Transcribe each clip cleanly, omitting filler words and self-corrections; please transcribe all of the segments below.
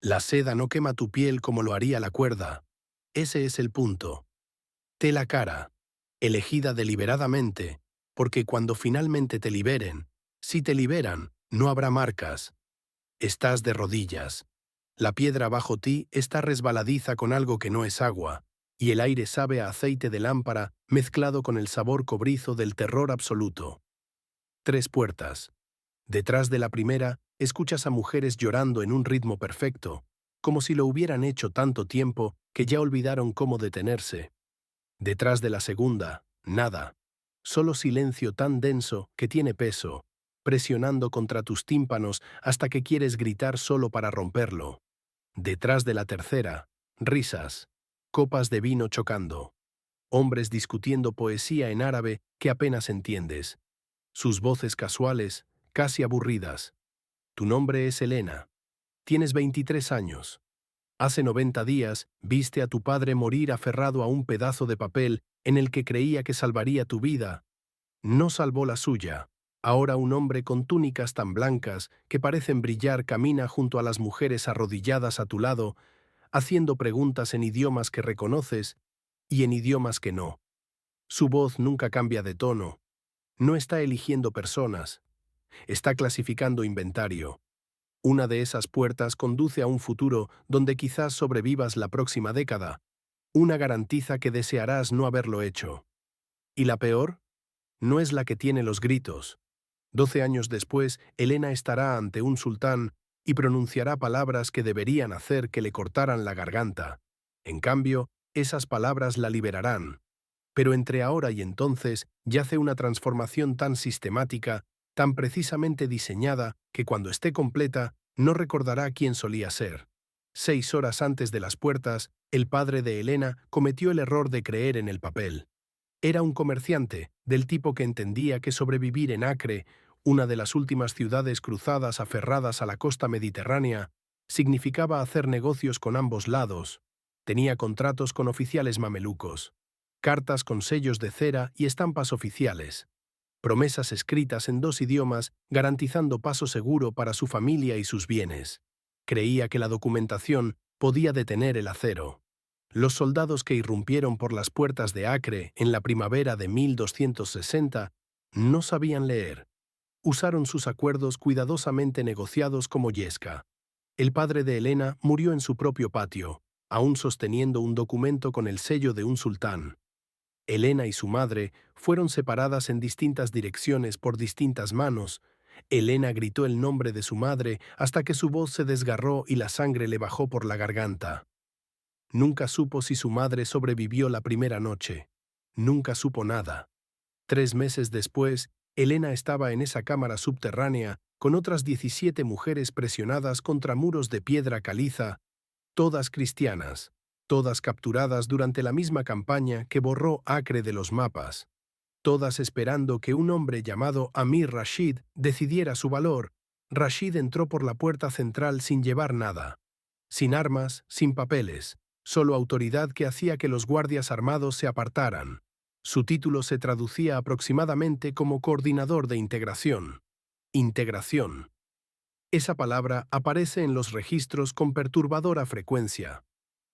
La seda no quema tu piel como lo haría la cuerda. Ese es el punto. Tela cara, elegida deliberadamente, porque cuando finalmente te liberen, si te liberan, no habrá marcas. Estás de rodillas. La piedra bajo ti está resbaladiza con algo que no es agua, y el aire sabe a aceite de lámpara mezclado con el sabor cobrizo del terror absoluto. Tres puertas. Detrás de la primera, escuchas a mujeres llorando en un ritmo perfecto, como si lo hubieran hecho tanto tiempo que ya olvidaron cómo detenerse. Detrás de la segunda, nada. Solo silencio tan denso que tiene peso, presionando contra tus tímpanos hasta que quieres gritar solo para romperlo. Detrás de la tercera, risas, copas de vino chocando, hombres discutiendo poesía en árabe que apenas entiendes, sus voces casuales, casi aburridas. Tu nombre es Elena. Tienes 23 años. Hace 90 días viste a tu padre morir aferrado a un pedazo de papel en el que creía que salvaría tu vida. No salvó la suya. Ahora un hombre con túnicas tan blancas que parecen brillar camina junto a las mujeres arrodilladas a tu lado, haciendo preguntas en idiomas que reconoces y en idiomas que no. Su voz nunca cambia de tono. No está eligiendo personas. Está clasificando inventario. Una de esas puertas conduce a un futuro donde quizás sobrevivas la próxima década. Una garantiza que desearás no haberlo hecho. ¿Y la peor? No es la que tiene los gritos. 12 años después, Elena estará ante un sultán y pronunciará palabras que deberían hacer que le cortaran la garganta. En cambio, esas palabras la liberarán. Pero entre ahora y entonces yace una transformación tan sistemática, tan precisamente diseñada, que cuando esté completa, no recordará quién solía ser. 6 horas antes de las puertas, el padre de Elena cometió el error de creer en el papel. Era un comerciante, del tipo que entendía que sobrevivir en Acre, una de las últimas ciudades cruzadas aferradas a la costa mediterránea, significaba hacer negocios con ambos lados. Tenía contratos con oficiales mamelucos, cartas con sellos de cera y estampas oficiales, promesas escritas en 2 idiomas garantizando paso seguro para su familia y sus bienes. Creía que la documentación podía detener el acero. Los soldados que irrumpieron por las puertas de Acre en la primavera de 1260 no sabían leer. Usaron sus acuerdos cuidadosamente negociados como yesca. El padre de Elena murió en su propio patio, aún sosteniendo un documento con el sello de un sultán. Elena y su madre fueron separadas en distintas direcciones por distintas manos. Elena gritó el nombre de su madre hasta que su voz se desgarró y la sangre le bajó por la garganta. Nunca supo si su madre sobrevivió la primera noche. Nunca supo nada. 3 meses después, Elena estaba en esa cámara subterránea con otras 17 mujeres presionadas contra muros de piedra caliza, todas cristianas, todas capturadas durante la misma campaña que borró Acre de los mapas, todas esperando que un hombre llamado Amir Rashid decidiera su valor. Rashid entró por la puerta central sin llevar nada, sin armas, sin papeles, solo autoridad que hacía que los guardias armados se apartaran. Su título se traducía aproximadamente como coordinador de integración. Integración. Esa palabra aparece en los registros con perturbadora frecuencia.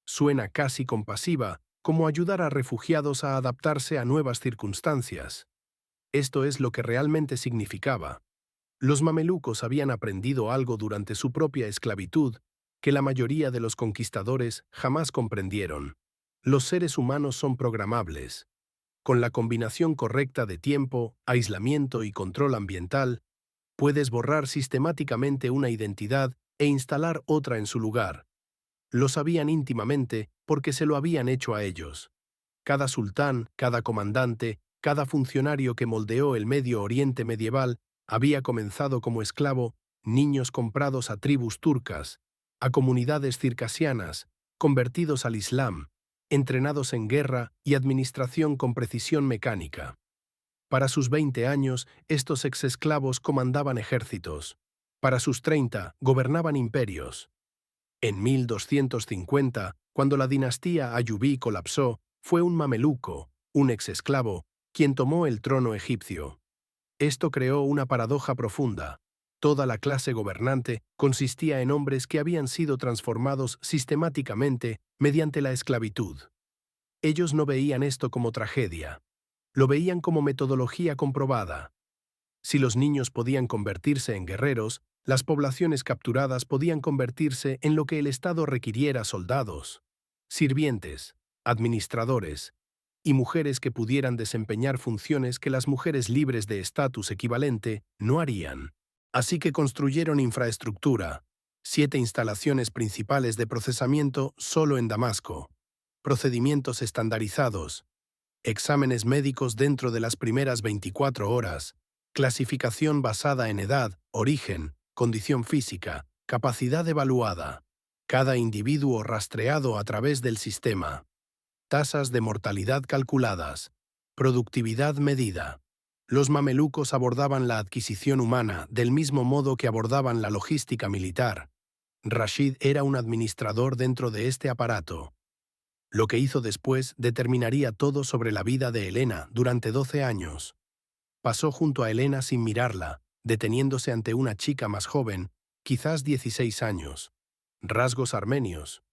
Suena casi compasiva, como ayudar a refugiados a adaptarse a nuevas circunstancias. Esto es lo que realmente significaba. Los mamelucos habían aprendido algo durante su propia esclavitud que la mayoría de los conquistadores jamás comprendieron. Los seres humanos son programables. Con la combinación correcta de tiempo, aislamiento y control ambiental, puedes borrar sistemáticamente una identidad e instalar otra en su lugar. Lo sabían íntimamente porque se lo habían hecho a ellos. Cada sultán, cada comandante, cada funcionario que moldeó el Medio Oriente medieval había comenzado como esclavo, niños comprados a tribus turcas, a comunidades circasianas, convertidos al Islam, entrenados en guerra y administración con precisión mecánica. Para sus 20 años, estos exesclavos comandaban ejércitos. Para sus 30, gobernaban imperios. En 1250, cuando la dinastía ayubí colapsó, fue un mameluco, un exesclavo, quien tomó el trono egipcio. Esto creó una paradoja profunda. Toda la clase gobernante consistía en hombres que habían sido transformados sistemáticamente mediante la esclavitud. Ellos no veían esto como tragedia. Lo veían como metodología comprobada. Si los niños podían convertirse en guerreros, las poblaciones capturadas podían convertirse en lo que el Estado requiriera: soldados, sirvientes, administradores y mujeres que pudieran desempeñar funciones que las mujeres libres de estatus equivalente no harían. Así que construyeron infraestructura, 7 instalaciones principales de procesamiento solo en Damasco, procedimientos estandarizados, exámenes médicos dentro de las primeras 24 horas, clasificación basada en edad, origen, condición física, capacidad evaluada, cada individuo rastreado a través del sistema, tasas de mortalidad calculadas, productividad medida. Los mamelucos abordaban la adquisición humana del mismo modo que abordaban la logística militar. Rashid era un administrador dentro de este aparato. Lo que hizo después determinaría todo sobre la vida de Helena durante 12 años. Pasó junto a Helena sin mirarla, deteniéndose ante una chica más joven, quizás 16 años. Rasgos armenios,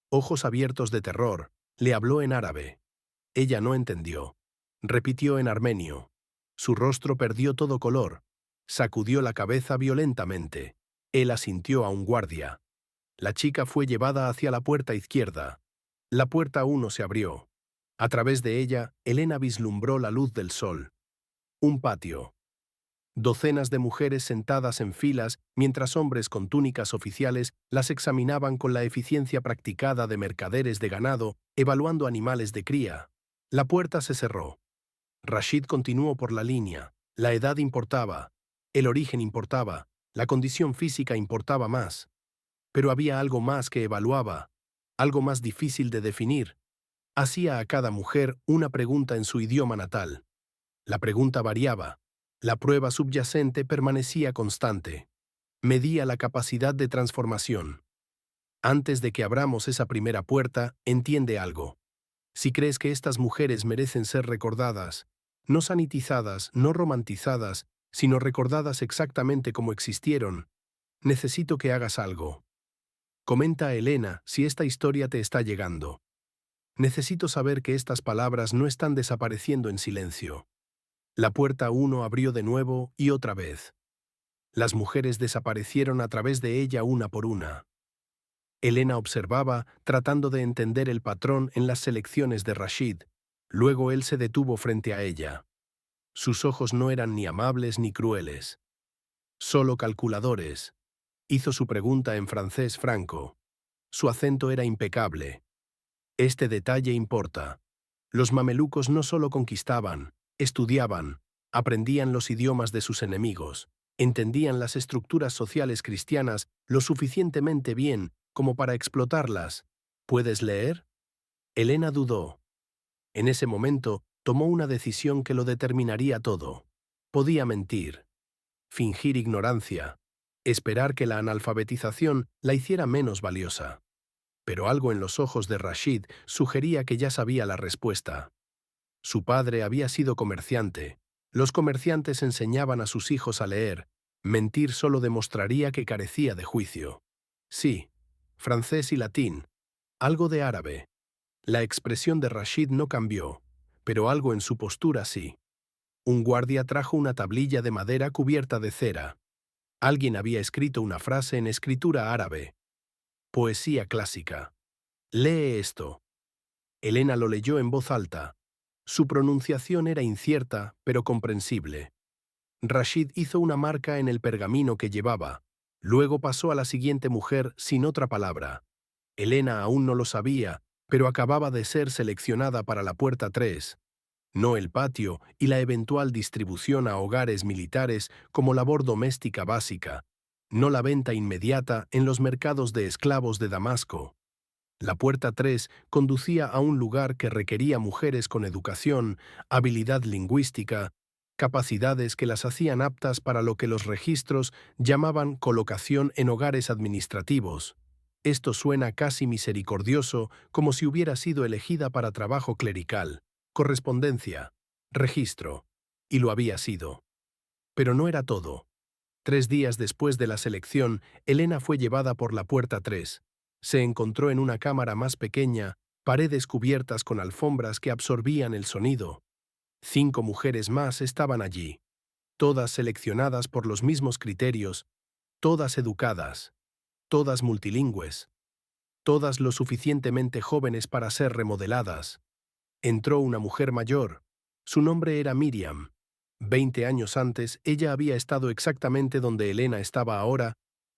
ojos abiertos de terror, le habló en árabe. Ella no entendió. Repitió en armenio. Su rostro perdió todo color. Sacudió la cabeza violentamente. Él asintió a un guardia. La chica fue llevada hacia la puerta izquierda. La puerta 1 se abrió. A través de ella, Helena vislumbró la luz del sol. Un patio. Docenas de mujeres sentadas en filas mientras hombres con túnicas oficiales las examinaban con la eficiencia practicada de mercaderes de ganado evaluando animales de cría. La puerta se cerró. Rashid continuó por la línea. La edad importaba, el origen importaba, la condición física importaba más. Pero había algo más que evaluaba, algo más difícil de definir. Hacía a cada mujer una pregunta en su idioma natal. La pregunta variaba. La prueba subyacente permanecía constante. Medía la capacidad de transformación. Antes de que abramos esa primera puerta, entiende algo. Si crees que estas mujeres merecen ser recordadas, no sanitizadas, no romantizadas, sino recordadas exactamente como existieron, necesito que hagas algo. Comenta a Helena si esta historia te está llegando. Necesito saber que estas palabras no están desapareciendo en silencio. La puerta 1 abrió de nuevo y otra vez. Las mujeres desaparecieron a través de ella una por una. Helena observaba, tratando de entender el patrón en las selecciones de Rashid. Luego él se detuvo frente a ella. Sus ojos no eran ni amables ni crueles. Solo calculadores. Hizo su pregunta en francés franco. Su acento era impecable. Este detalle importa. Los mamelucos no solo conquistaban, estudiaban, aprendían los idiomas de sus enemigos, entendían las estructuras sociales cristianas lo suficientemente bien como para explotarlas. ¿Puedes leer? Helena dudó. En ese momento, tomó una decisión que lo determinaría todo. Podía mentir, fingir ignorancia, esperar que la analfabetización la hiciera menos valiosa. Pero algo en los ojos de Rashid sugería que ya sabía la respuesta. Su padre había sido comerciante. Los comerciantes enseñaban a sus hijos a leer. Mentir solo demostraría que carecía de juicio. Sí, francés y latín. Algo de árabe. La expresión de Rashid no cambió, pero algo en su postura sí. Un guardia trajo una tablilla de madera cubierta de cera. Alguien había escrito una frase en escritura árabe. Poesía clásica. Lee esto. Helena lo leyó en voz alta. Su pronunciación era incierta, pero comprensible. Rashid hizo una marca en el pergamino que llevaba. Luego pasó a la siguiente mujer sin otra palabra. Helena aún no lo sabía, pero acababa de ser seleccionada para la puerta 3. No el patio y la eventual distribución a hogares militares como labor doméstica básica. No la venta inmediata en los mercados de esclavos de Damasco. La puerta 3 conducía a un lugar que requería mujeres con educación, habilidad lingüística, capacidades que las hacían aptas para lo que los registros llamaban colocación en hogares administrativos. Esto suena casi misericordioso, como si hubiera sido elegida para trabajo clerical, correspondencia, registro, y lo había sido. Pero no era todo. 3 días después de la selección, Elena fue llevada por la puerta 3. Se encontró en una cámara más pequeña, paredes cubiertas con alfombras que absorbían el sonido. 5 mujeres más estaban allí, todas seleccionadas por los mismos criterios, todas educadas, todas multilingües, todas lo suficientemente jóvenes para ser remodeladas. Entró una mujer mayor. Su nombre era Miriam. 20 años antes, ella había estado exactamente donde Elena estaba ahora,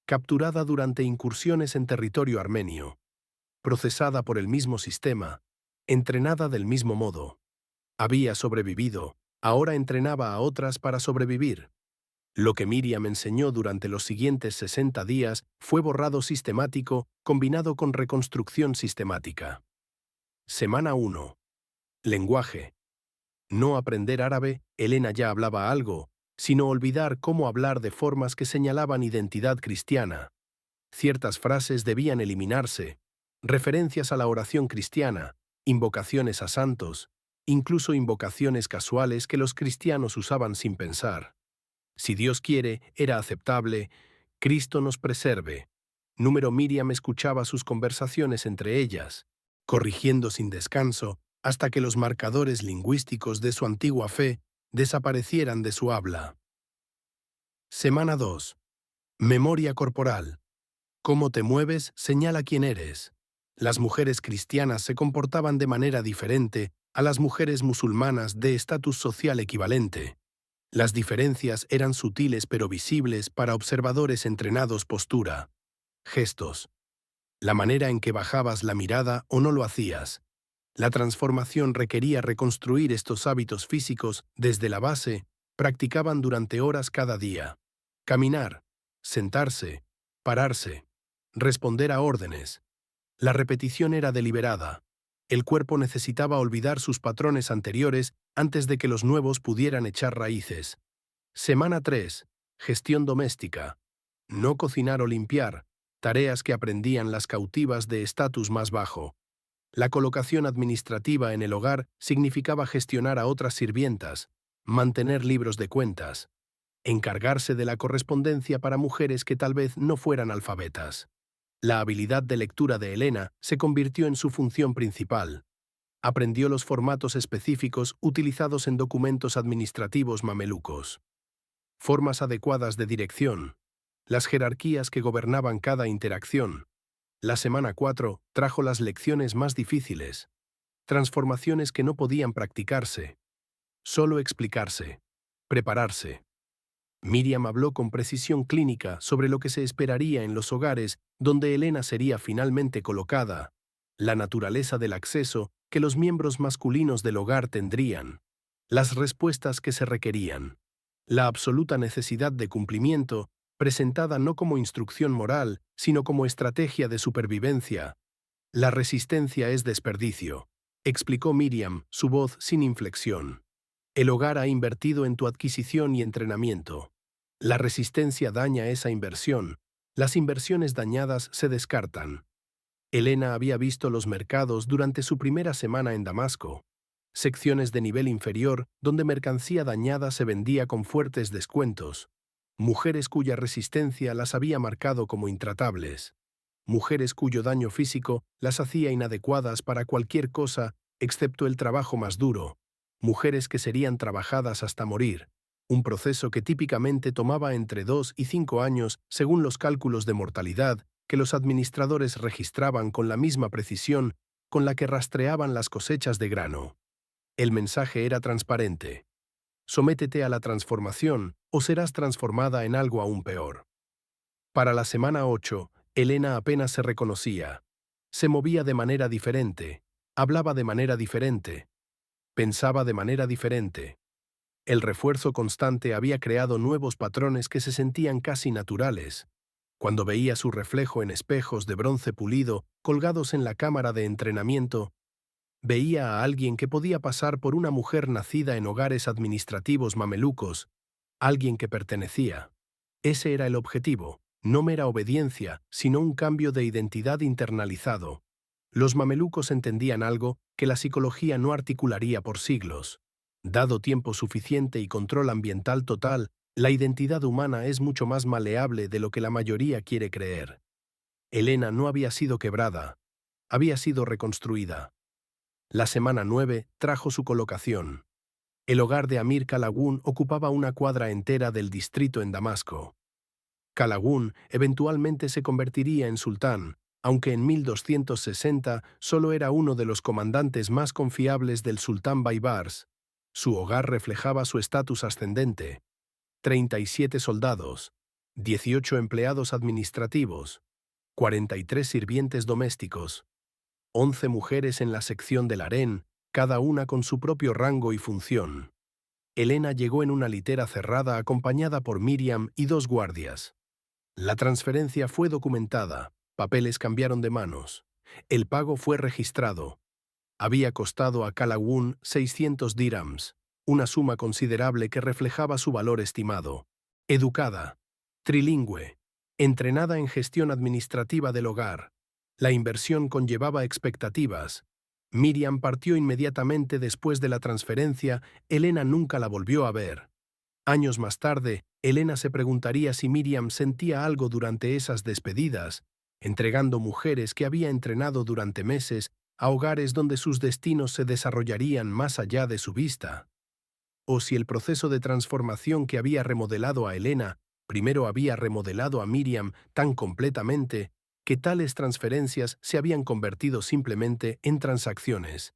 capturada durante incursiones en territorio armenio, procesada por el mismo sistema, entrenada del mismo modo. Había sobrevivido, ahora entrenaba a otras para sobrevivir. Lo que Miriam enseñó durante los siguientes 60 días fue borrado sistemático combinado con reconstrucción sistemática. Semana 1. Lenguaje. No aprender árabe, Elena ya hablaba algo, sino olvidar cómo hablar de formas que señalaban identidad cristiana. Ciertas frases debían eliminarse, referencias a la oración cristiana, invocaciones a santos, incluso invocaciones casuales que los cristianos usaban sin pensar. Si Dios quiere, era aceptable, Cristo nos preserve. Miriam escuchaba sus conversaciones entre ellas, corrigiendo sin descanso, hasta que los marcadores lingüísticos de su antigua fe desaparecieran de su habla. Semana 2. Memoria corporal. Cómo te mueves señala quién eres. Las mujeres cristianas se comportaban de manera diferente a las mujeres musulmanas de estatus social equivalente. Las diferencias eran sutiles pero visibles para observadores entrenados: postura, gestos, la manera en que bajabas la mirada o no lo hacías. La transformación requería reconstruir estos hábitos físicos desde la base, practicaban durante horas cada día. Caminar, sentarse, pararse, responder a órdenes. La repetición era deliberada. El cuerpo necesitaba olvidar sus patrones anteriores antes de que los nuevos pudieran echar raíces. Semana 3. Gestión doméstica. No cocinar o limpiar, tareas que aprendían las cautivas de estatus más bajo. La colocación administrativa en el hogar significaba gestionar a otras sirvientas, mantener libros de cuentas, encargarse de la correspondencia para mujeres que tal vez no fueran alfabetas. La habilidad de lectura de Elena se convirtió en su función principal. Aprendió los formatos específicos utilizados en documentos administrativos mamelucos. Formas adecuadas de dirección. Las jerarquías que gobernaban cada interacción. La semana 4 trajo las lecciones más difíciles. Transformaciones que no podían practicarse. Solo explicarse. Prepararse. Miriam habló con precisión clínica sobre lo que se esperaría en los hogares donde Elena sería finalmente colocada, la naturaleza del acceso que los miembros masculinos del hogar tendrían, las respuestas que se requerían, la absoluta necesidad de cumplimiento, presentada no como instrucción moral, sino como estrategia de supervivencia. La resistencia es desperdicio, explicó Miriam, su voz sin inflexión. El hogar ha invertido en tu adquisición y entrenamiento. La resistencia daña esa inversión. Las inversiones dañadas se descartan. Elena había visto los mercados durante su primera semana en Damasco. Secciones de nivel inferior donde mercancía dañada se vendía con fuertes descuentos. Mujeres cuya resistencia las había marcado como intratables. Mujeres cuyo daño físico las hacía inadecuadas para cualquier cosa excepto el trabajo más duro. Mujeres que serían trabajadas hasta morir. Un proceso que típicamente tomaba entre 2 y 5 años según los cálculos de mortalidad que los administradores registraban con la misma precisión con la que rastreaban las cosechas de grano. El mensaje era transparente. Sométete a la transformación o serás transformada en algo aún peor. Para la semana 8, Elena apenas se reconocía. Se movía de manera diferente, hablaba de manera diferente, pensaba de manera diferente. El refuerzo constante había creado nuevos patrones que se sentían casi naturales. Cuando veía su reflejo en espejos de bronce pulido colgados en la cámara de entrenamiento, veía a alguien que podía pasar por una mujer nacida en hogares administrativos mamelucos, alguien que pertenecía. Ese era el objetivo, no mera obediencia, sino un cambio de identidad internalizado. Los mamelucos entendían algo que la psicología no articularía por siglos. Dado tiempo suficiente y control ambiental total, La identidad humana es mucho más maleable de lo que la mayoría quiere creer. Elena no había sido quebrada, había sido reconstruida. La semana 9 trajo su colocación. El hogar de Amir Kalagún ocupaba una cuadra entera del distrito en Damasco. Kalagún eventualmente se convertiría en sultán, aunque en 1260 solo era uno de los comandantes más confiables del sultán Baybars. Su hogar reflejaba su estatus ascendente: 37 soldados, 18 empleados administrativos, 43 sirvientes domésticos, 11 mujeres en la sección del harén, cada una con su propio rango y función. Elena llegó en una litera cerrada acompañada por Miriam y 2 guardias. La transferencia fue documentada, papeles cambiaron de manos. El pago fue registrado. Había costado a Kalagún 600 dirhams, una suma considerable que reflejaba su valor estimado. Educada, trilingüe, entrenada en gestión administrativa del hogar. La inversión conllevaba expectativas. Miriam partió inmediatamente después de la transferencia. Elena nunca la volvió a ver. Años más tarde, Elena se preguntaría si Miriam sentía algo durante esas despedidas, entregando mujeres que había entrenado durante meses a hogares donde sus destinos se desarrollarían más allá de su vista. O si el proceso de transformación que había remodelado a Elena primero había remodelado a Miriam tan completamente que tales transferencias se habían convertido simplemente en transacciones,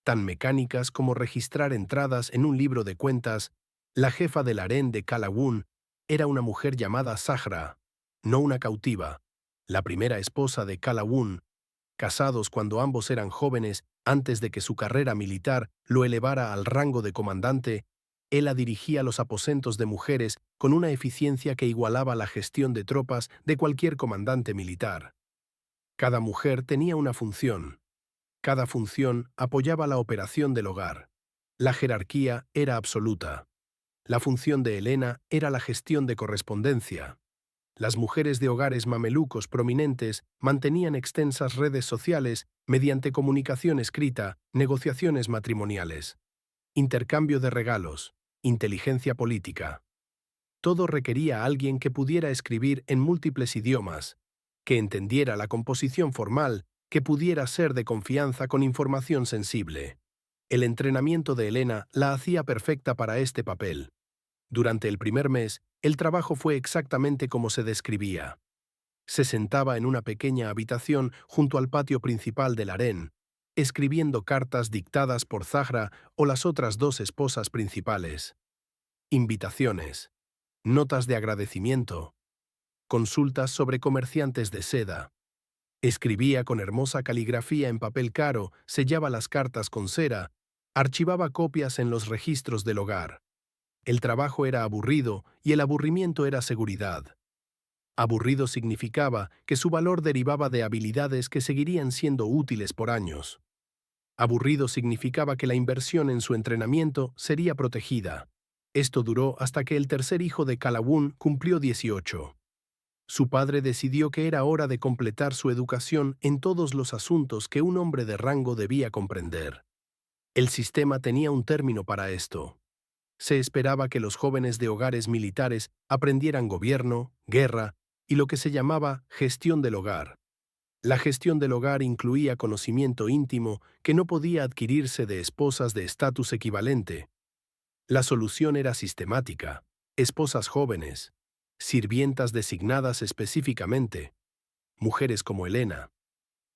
tan mecánicas como registrar entradas en un libro de cuentas. La jefa del harén de Kalagún era una mujer llamada Zahra, no una cautiva, la primera esposa de Kalagún, casados cuando ambos eran jóvenes antes de que su carrera militar lo elevara al rango de comandante. Ella dirigía los aposentos de mujeres con una eficiencia que igualaba la gestión de tropas de cualquier comandante militar. Cada mujer tenía una función. Cada función apoyaba la operación del hogar. La jerarquía era absoluta. La función de Elena era la gestión de correspondencia. Las mujeres de hogares mamelucos prominentes mantenían extensas redes sociales mediante comunicación escrita, negociaciones matrimoniales, intercambio de regalos, inteligencia política. Todo requería a alguien que pudiera escribir en múltiples idiomas, que entendiera la composición formal, que pudiera ser de confianza con información sensible. El entrenamiento de Elena la hacía perfecta para este papel. Durante el primer mes, el trabajo fue exactamente como se describía. Se sentaba en una pequeña habitación junto al patio principal del harén, escribiendo cartas dictadas por Zahra o las otras 2 esposas principales. Invitaciones, notas de agradecimiento, consultas sobre comerciantes de seda. Escribía con hermosa caligrafía en papel caro, sellaba las cartas con cera, archivaba copias en los registros del hogar. El trabajo era aburrido y el aburrimiento era seguridad. Aburrido significaba que su valor derivaba de habilidades que seguirían siendo útiles por años. Aburrido significaba que la inversión en su entrenamiento sería protegida. Esto duró hasta que el tercer hijo de Kalagún cumplió 18. Su padre decidió que era hora de completar su educación en todos los asuntos que un hombre de rango debía comprender. El sistema tenía un término para esto. Se esperaba que los jóvenes de hogares militares aprendieran gobierno, guerra y lo que se llamaba gestión del hogar. La gestión del hogar incluía conocimiento íntimo que no podía adquirirse de esposas de estatus equivalente. La solución era sistemática: esposas jóvenes, sirvientas designadas específicamente, mujeres como Elena.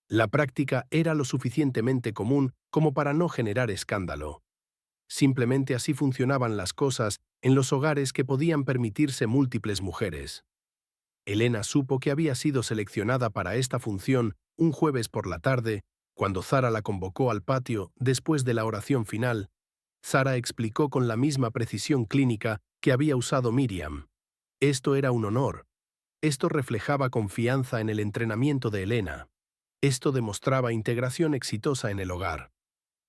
La práctica era lo suficientemente común como para no generar escándalo. Simplemente así funcionaban las cosas en los hogares que podían permitirse múltiples mujeres. Elena supo que había sido seleccionada para esta función un jueves por la tarde, cuando Zara la convocó al patio después de la oración final. Zara explicó con la misma precisión clínica que había usado Miriam. Esto era un honor. Esto reflejaba confianza en el entrenamiento de Elena. Esto demostraba integración exitosa en el hogar.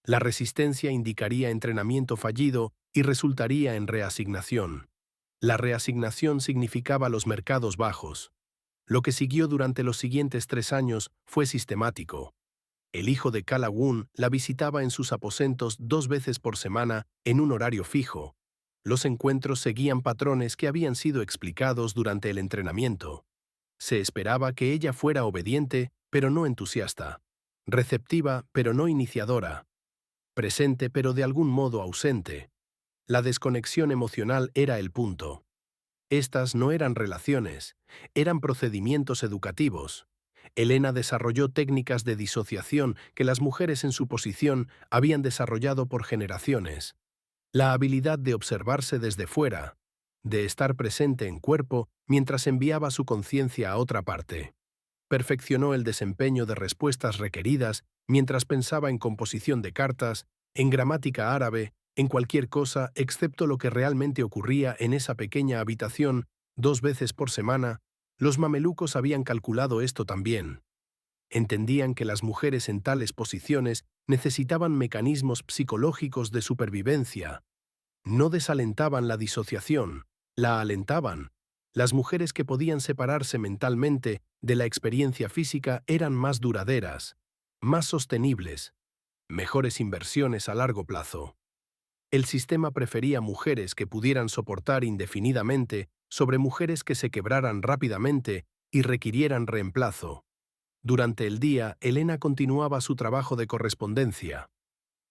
La resistencia indicaría entrenamiento fallido y resultaría en reasignación. La reasignación significaba los mercados bajos. Lo que siguió durante los siguientes 3 años fue sistemático. El hijo de Kalagún la visitaba en sus aposentos 2 veces por semana en un horario fijo. Los encuentros seguían patrones que habían sido explicados durante el entrenamiento. Se esperaba que ella fuera obediente, pero no entusiasta, receptiva, pero no iniciadora, presente, pero de algún modo ausente. La desconexión emocional era el punto. Estas no eran relaciones, eran procedimientos educativos. Elena desarrolló técnicas de disociación que las mujeres en su posición habían desarrollado por generaciones. La habilidad de observarse desde fuera, de estar presente en cuerpo mientras enviaba su conciencia a otra parte. Perfeccionó el desempeño de respuestas requeridas mientras pensaba en composición de cartas, en gramática árabe, en cualquier cosa excepto lo que realmente ocurría en esa pequeña habitación 2 veces por semana. Los mamelucos habían calculado esto también. Entendían que las mujeres en tales posiciones necesitaban mecanismos psicológicos de supervivencia. No desalentaban la disociación, la alentaban. Las mujeres que podían separarse mentalmente de la experiencia física eran más duraderas, más sostenibles, mejores inversiones a largo plazo. El sistema prefería mujeres que pudieran soportar indefinidamente sobre mujeres que se quebraran rápidamente y requirieran reemplazo. Durante el día, Elena continuaba su trabajo de correspondencia.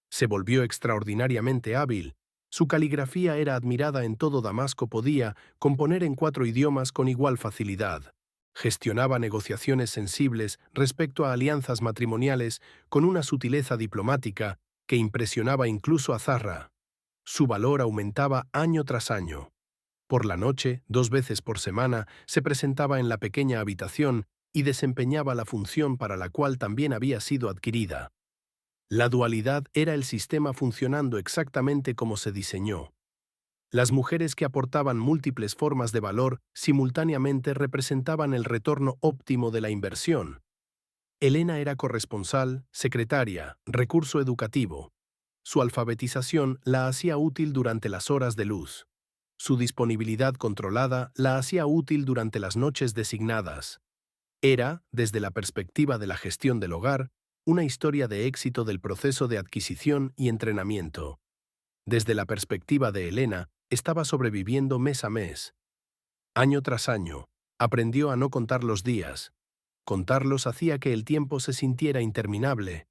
Se volvió extraordinariamente hábil. Su caligrafía era admirada en todo Damasco. Podía componer en 4 idiomas con igual facilidad. Gestionaba negociaciones sensibles respecto a alianzas matrimoniales con una sutileza diplomática que impresionaba incluso a Zarra. Su valor aumentaba año tras año. Por la noche, 2 veces por semana, se presentaba en la pequeña habitación y desempeñaba la función para la cual también había sido adquirida. La dualidad era el sistema funcionando exactamente como se diseñó. Las mujeres que aportaban múltiples formas de valor simultáneamente representaban el retorno óptimo de la inversión. Elena era corresponsal, secretaria, recurso educativo. Su alfabetización la hacía útil durante las horas de luz. Su disponibilidad controlada la hacía útil durante las noches designadas. Era, desde la perspectiva de la gestión del hogar, una historia de éxito del proceso de adquisición y entrenamiento. Desde la perspectiva de Elena, estaba sobreviviendo mes a mes. Año tras año, aprendió a no contar los días. Contarlos hacía que el tiempo se sintiera interminable.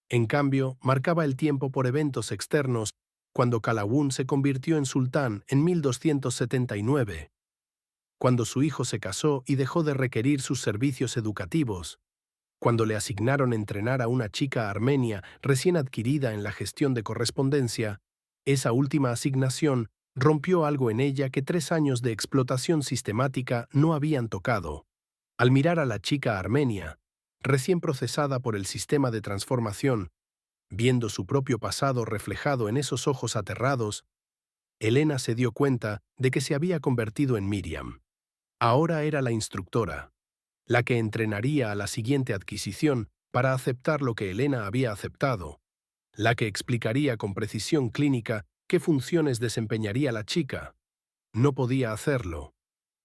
En cambio, marcaba el tiempo por eventos externos, cuando Calawún se convirtió en sultán en 1279. Cuando su hijo se casó y dejó de requerir sus servicios educativos, cuando le asignaron entrenar a una chica armenia recién adquirida en la gestión de correspondencia, esa última asignación rompió algo en ella que 3 años de explotación sistemática no habían tocado. Al mirar a la chica armenia, recién procesada por el sistema de transformación, viendo su propio pasado reflejado en esos ojos aterrados, Elena se dio cuenta de que se había convertido en Miriam. Ahora era la instructora, la que entrenaría a la siguiente adquisición para aceptar lo que Elena había aceptado, la que explicaría con precisión clínica qué funciones desempeñaría la chica. No podía hacerlo.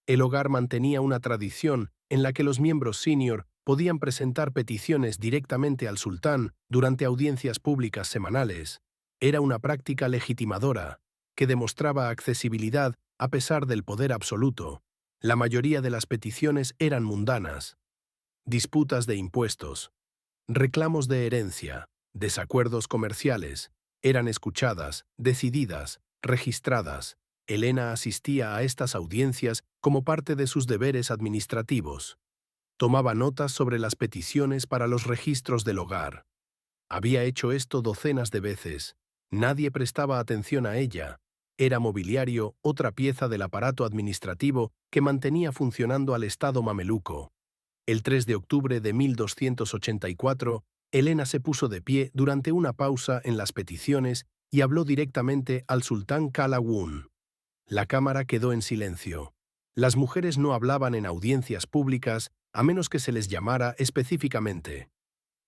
El hogar mantenía una tradición en la que los miembros senior podían presentar peticiones directamente al sultán durante audiencias públicas semanales. Era una práctica legitimadora, que demostraba accesibilidad a pesar del poder absoluto. La mayoría de las peticiones eran mundanas. Disputas de impuestos, reclamos de herencia, desacuerdos comerciales, eran escuchadas, decididas, registradas. Elena asistía a estas audiencias como parte de sus deberes administrativos. Tomaba notas sobre las peticiones para los registros del hogar. Había hecho esto docenas de veces. Nadie prestaba atención a ella. Era mobiliario, otra pieza del aparato administrativo que mantenía funcionando al Estado mameluco. El 3 de octubre de 1284, Elena se puso de pie durante una pausa en las peticiones y habló directamente al sultán Calawún. La cámara quedó en silencio. Las mujeres no hablaban en audiencias públicas a menos que se les llamara específicamente.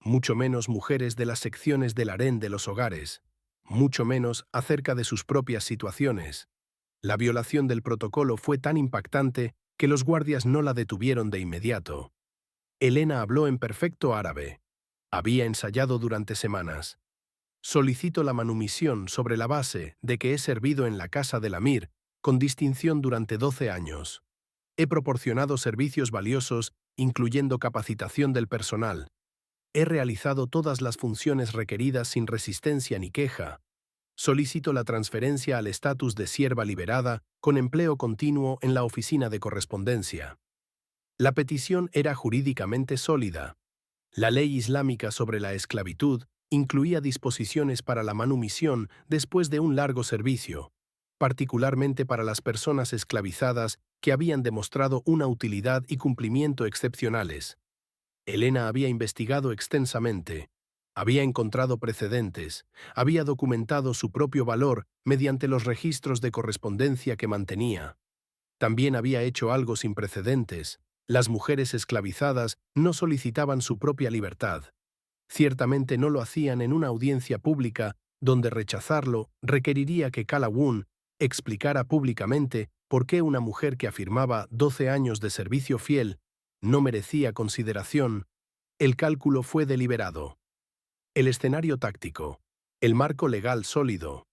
Mucho menos mujeres de las secciones del harén de los hogares. Mucho menos acerca de sus propias situaciones. La violación del protocolo fue tan impactante que los guardias no la detuvieron de inmediato. Elena habló en perfecto árabe. Había ensayado durante semanas. Solicito la manumisión sobre la base de que he servido en la casa del Amir con distinción durante 12 años. He proporcionado servicios valiosos, incluyendo capacitación del personal. He realizado todas las funciones requeridas sin resistencia ni queja. Solicito la transferencia al estatus de sierva liberada con empleo continuo en la oficina de correspondencia. La petición era jurídicamente sólida. La ley islámica sobre la esclavitud incluía disposiciones para la manumisión después de un largo servicio, particularmente para las personas esclavizadas que habían demostrado una utilidad y cumplimiento excepcionales. Elena había investigado extensamente, había encontrado precedentes, había documentado su propio valor mediante los registros de correspondencia que mantenía. También había hecho algo sin precedentes. Las mujeres esclavizadas no solicitaban su propia libertad. Ciertamente no lo hacían en una audiencia pública donde rechazarlo requeriría que Calhoun explicara públicamente por qué una mujer que afirmaba 12 años de servicio fiel no merecía consideración. El cálculo fue deliberado. El escenario táctico. El marco legal sólido.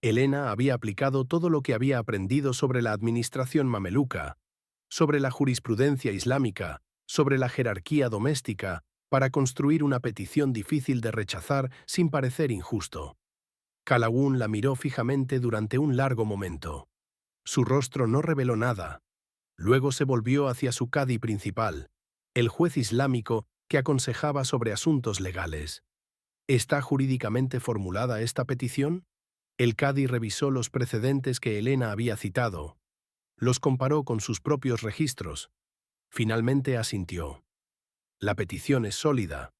Elena había aplicado todo lo que había aprendido sobre la administración mameluca, sobre la jurisprudencia islámica, sobre la jerarquía doméstica, para construir una petición difícil de rechazar sin parecer injusto. Calhoun la miró fijamente durante un largo momento. Su rostro no reveló nada. Luego se volvió hacia su cadi principal, el juez islámico que aconsejaba sobre asuntos legales. ¿Está jurídicamente formulada esta petición? El cadi revisó los precedentes que Elena había citado. Los comparó con sus propios registros. Finalmente asintió. La petición es sólida.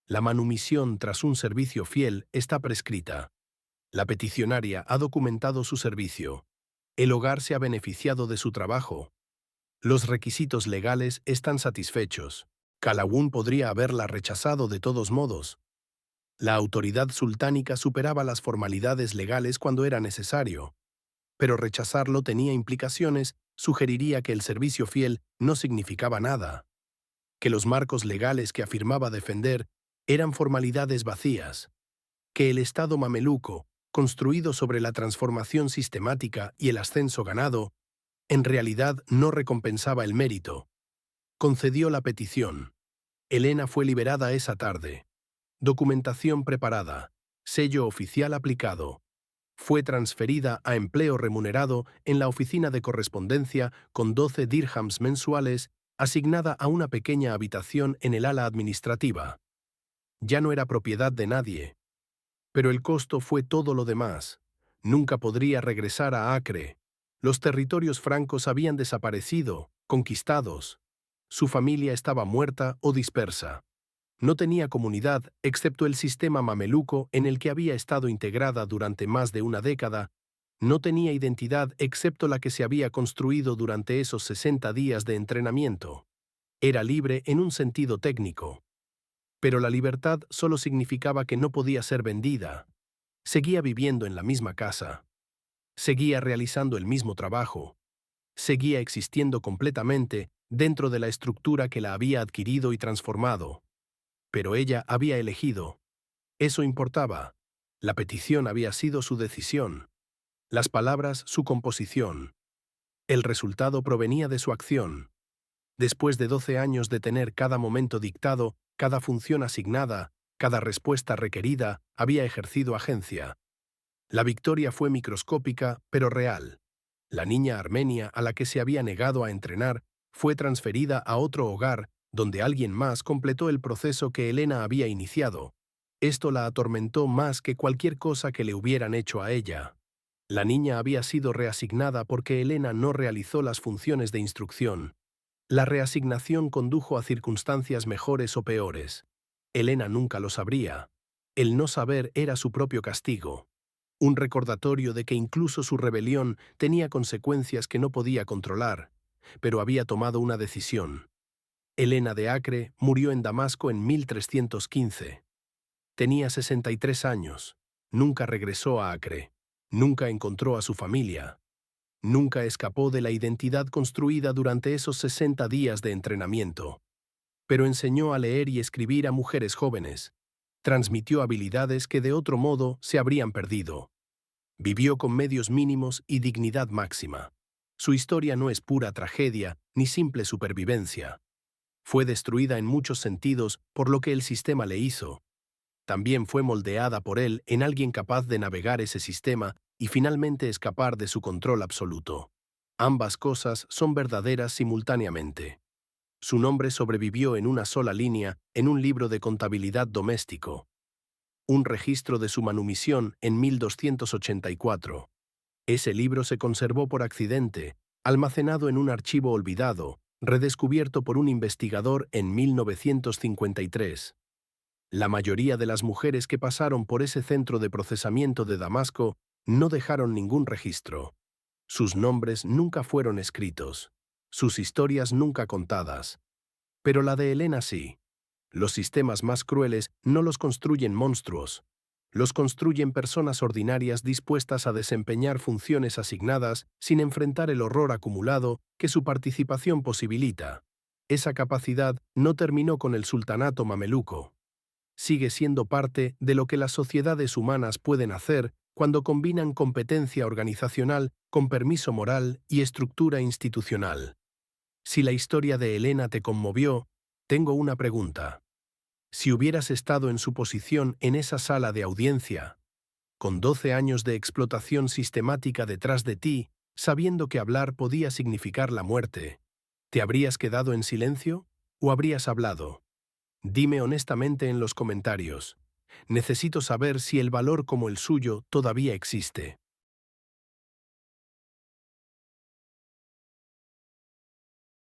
La manumisión tras un servicio fiel está prescrita. La peticionaria ha documentado su servicio. El hogar se ha beneficiado de su trabajo. Los requisitos legales están satisfechos. Calhoun podría haberla rechazado de todos modos. La autoridad sultánica superaba las formalidades legales cuando era necesario. Pero rechazarlo tenía implicaciones, sugeriría que el servicio fiel no significaba nada, que los marcos legales que afirmaba defender eran formalidades vacías, que el Estado mameluco, construido sobre la transformación sistemática y el ascenso ganado, en realidad no recompensaba el mérito. Concedió la petición. Elena fue liberada esa tarde. Documentación preparada. Sello oficial aplicado. Fue transferida a empleo remunerado en la oficina de correspondencia con 12 dirhams mensuales, asignada a una pequeña habitación en el ala administrativa. Ya no era propiedad de nadie. Pero el costo fue todo lo demás. Nunca podría regresar a Acre. Los territorios francos habían desaparecido, conquistados. Su familia estaba muerta o dispersa. No tenía comunidad, excepto el sistema mameluco en el que había estado integrada durante más de una década. No tenía identidad excepto la que se había construido durante esos 60 días de entrenamiento. Era libre en un sentido técnico. Pero la libertad solo significaba que no podía ser vendida. Seguía viviendo en la misma casa. Seguía realizando el mismo trabajo. Seguía existiendo completamente dentro de la estructura que la había adquirido y transformado. Pero ella había elegido. Eso importaba. La petición había sido su decisión. Las palabras, su composición. El resultado provenía de su acción. Después de 12 años de tener cada momento dictado, cada función asignada, cada respuesta requerida, había ejercido agencia. La victoria fue microscópica, pero real. La niña armenia a la que se había negado a entrenar fue transferida a otro hogar donde alguien más completó el proceso que Elena había iniciado. Esto la atormentó más que cualquier cosa que le hubieran hecho a ella. La niña había sido reasignada porque Elena no realizó las funciones de instrucción. La reasignación condujo a circunstancias mejores o peores. Elena nunca lo sabría. El no saber era su propio castigo. Un recordatorio de que incluso su rebelión tenía consecuencias que no podía controlar, pero había tomado una decisión. Elena de Acre murió en Damasco en 1315. Tenía 63 años. Nunca regresó a Acre. Nunca encontró a su familia. Nunca escapó de la identidad construida durante esos 60 días de entrenamiento. Pero enseñó a leer y escribir a mujeres jóvenes. Transmitió habilidades que de otro modo se habrían perdido. Vivió con medios mínimos y dignidad máxima. Su historia no es pura tragedia ni simple supervivencia. Fue destruida en muchos sentidos por lo que el sistema le hizo. También fue moldeada por él en alguien capaz de navegar ese sistema y finalmente escapar de su control absoluto. Ambas cosas son verdaderas simultáneamente. Su nombre sobrevivió en una sola línea en un libro de contabilidad doméstico. Un registro de su manumisión en 1284. Ese libro se conservó por accidente, almacenado en un archivo olvidado, redescubierto por un investigador en 1953. La mayoría de las mujeres que pasaron por ese centro de procesamiento de Damasco no dejaron ningún registro. Sus nombres nunca fueron escritos, sus historias nunca contadas. Pero la de Elena sí. Los sistemas más crueles no los construyen monstruos. Los construyen personas ordinarias dispuestas a desempeñar funciones asignadas sin enfrentar el horror acumulado que su participación posibilita. Esa capacidad no terminó con el sultanato mameluco. Sigue siendo parte de lo que las sociedades humanas pueden hacer cuando combinan competencia organizacional con permiso moral y estructura institucional. Si la historia de Elena te conmovió, tengo una pregunta. Si hubieras estado en su posición en esa sala de audiencia, con 12 años de explotación sistemática detrás de ti, sabiendo que hablar podía significar la muerte, ¿te habrías quedado en silencio o habrías hablado? Dime honestamente en los comentarios. Necesito saber si el valor como el suyo todavía existe.